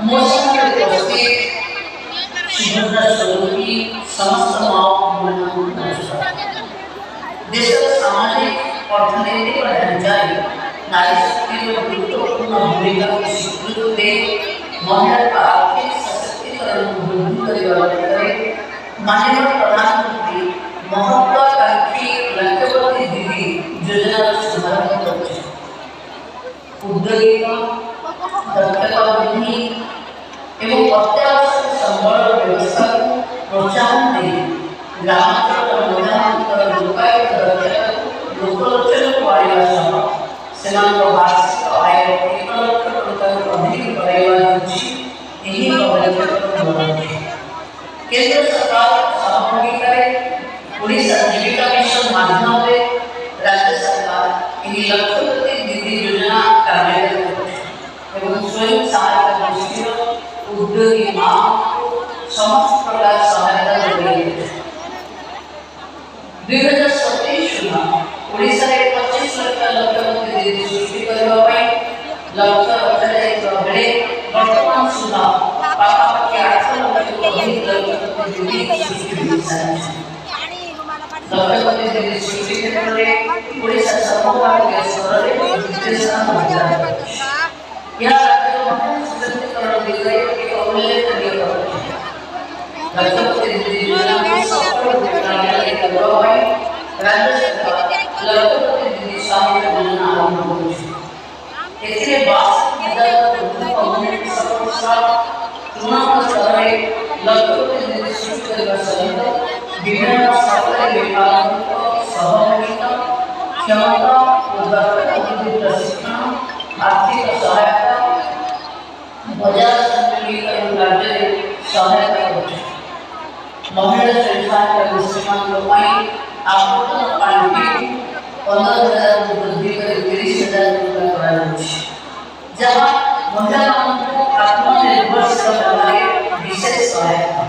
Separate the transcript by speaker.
Speaker 1: मौसम के उपस्थित सुभद्रा स्वरूपी समस्त माओ देश सामाजिक अर्थनैतिक ढांचारे नारी शक्ति गुरुत्वपूर्ण भूमिका को स्वीकृत दे महिला आर्थिक सशक्तिकरण वृद्धि करने माननीय प्रधानमंत्री महत्वाकांक्षी लक्ष्यवती दीदी योजना शुभारंभ कर उद्योगिता दक्षता वृद्धि एवं अत्यावश्यक संबल व्यवस्था को प्रोत्साहन दे ग्रामांचल महिलांकर लोकायुक्त दक्षता लोकलोचन वारिया सह सेनांक वार्षिक आय 1 लाख टंका अधिक कराइवा अछि एही पदक्षेप केंद्र सरकार सहभागितारे ओडिशा जीविका मिशन माध्यम रे राज्य सरकार एही लक्ष्यवती दीदी योजना कार्यरत एवं स्वयं सहायता गोष्ठी उद्योगी मां समस्त प्रकार सहायता देते 2027 सुधा ओडिशा रे 25 लाख लक्ष्यवती दीदी सृष्टि करबा पई लक्ष्य रखाଯାଇଥିବା ବେଳେ वर्तमान सुधा पाखापाखि 8 लाख अधिक लक्ष्यवती दीदी सृष्टि ହୋଇସାରିଛି। लक्ष्यवती दीदी सृष्टि क्षेत्ରରେ ओडिशा सर्वभारतीय स्तରରେ ବିଶେଷ ଅଭିଯାନ यह सशक्तिकरण दिगରେ ଏକ ଉଲ୍ଲେଖନୀୟ ପଦକ୍ଷେପ। लक्ष्यवती दीदी योजना को सफल रूपाନ୍ତरण କରିବା ପାଇଁ राज्य सरकार लक्ष्यवती दीदी सहायता योजना आरंभ କରିଛି। ଏଥିରେ 62,000 କମ୍ୟୁନିଟି ସପୋର୍ଟ ଷ୍ଟାଫ ତୃଣମୂଳ ସ୍ତରରେ लक्ष्यवती दीदी ସୃଷ୍ଟି କରିବା ସହିତ ବିଭିନ୍ନ ସରକାରୀ ବିଭାଗଙ୍କ ସହଭାଗିତା କ୍ଷମତା ଓ ଦକ୍ଷତା ବୃଦ୍ଧି ପ୍ରଶିକ୍ଷଣ आर्थिक सहायता बजार संचालन राज्य सहायता करते महिला संस्थान गोष्ठीमान आपूर्ति पांठी 15,000 वृद्धि कर 30,000 रुपया कराई जहां महिला को आत्मनिर्भर बनाने विशेष सहायता